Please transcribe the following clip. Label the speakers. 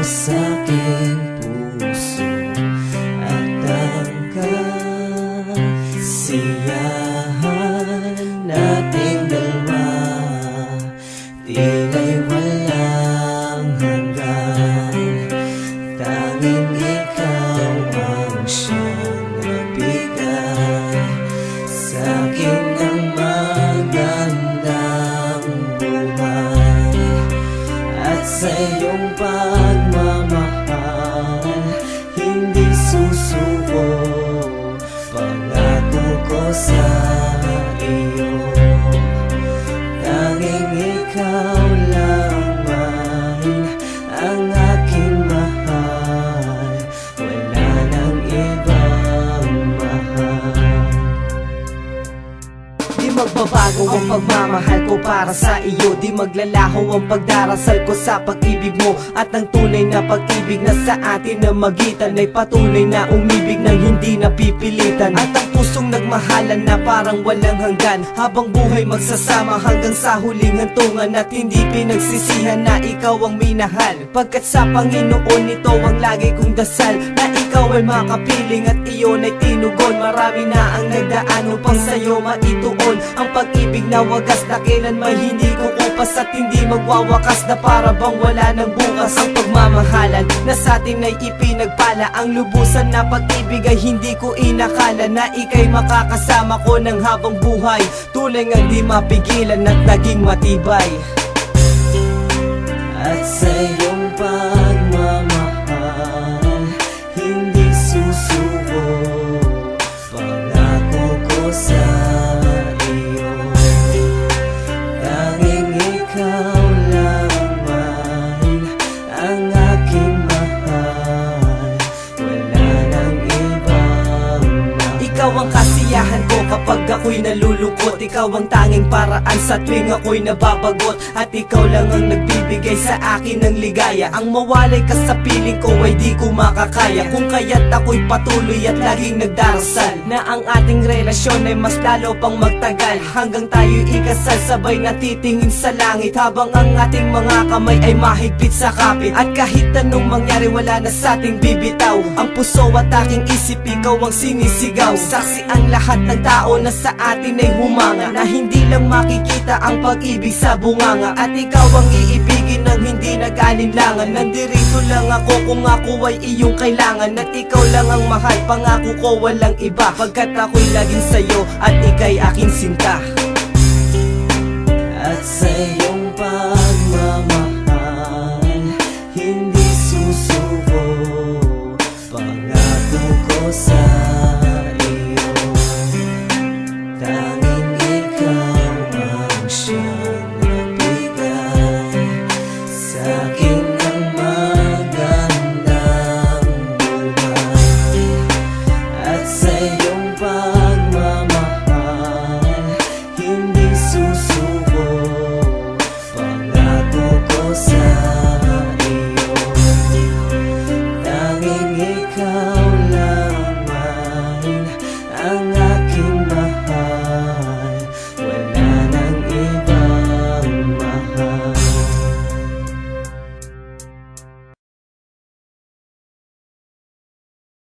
Speaker 1: sa'king puso at ang kasiyahan nating dalawa tila'y walang hanggan. Tanging ikaw ang siyang nagbigay sa'kin ng magandang buhay. At sa iyong pagmamahal hindi susuko, pangako ko sa iyo. Tanging ikaw lamang ang aking mahal, wala nang ibang mahal. Di magbabago ang pagmamahal ko para sa iyo, di maglalaho ang pagdarasal ko sa pag-ibig mo. At ang tunay na pag-ibig na sa atin na magitan ay patuloy na umibig ng hindi napipilitan. At ang pusong nagmahalan na parang walang hanggan, habang buhay magsasama hanggang sa huling hantungan. At hindi pinagsisihan na ikaw ang minahal, pagkat sa Panginoon ito ang lagi kong dasal, na ikaw ay makapiling at iyon ay tinugon. Marami na ang nagdaan upang sa'yo maituon ang pag-ibig na wagas na kailanman hindi kukupas at hindi magwawakas, na para bang wala ng bukas. Ang pagmamahalan na sa atin ay ipinagpala, ang lubusan na pag-ibig ay hindi ko inakala, na ika'y makakasama ko ng habang buhay, tulay ngang di mapigilan at naging matibay. At sa iyong pagmamahal hindi susuko, pangako ko sa iyo. Tanging ikaw lamang ang aking mahal, wala nang ibang mahal. Ikaw ang kasiyahan ko kapag ako'y nalulungkot, ikaw ang tanging paraan sa tuwing ako'y nababagot. At ikaw lang ang nagbibigay sa akin ng ligaya, ang mawalay ka sa piling ko ay di ko makakaya. Kung kaya't ako'y patuloy at laging nagdarasal, na ang ating relasyon ay mas lalo pang magtagal, hanggang tayo'y ikasal sabay natitingin sa langit, habang ang ating mga kamay ay mahigpit sa kapit. At kahit anong mangyari wala na sa ating bibitaw, ang puso at aking isip ikaw ang sinisigaw. Saksi ang lahat ng tao na sa atin ay humanga, na hindi lang makikita ang pag-ibig sa bunganga. At ikaw ang iibigin ng hindi nag-alinlangan, nandirito lang ako kung ako ay iyong kailangan. At ikaw lang ang mahal, pangako ko walang iba, pagkat ako'y laging sa'yo at ika'y aking sinta. At sa iyong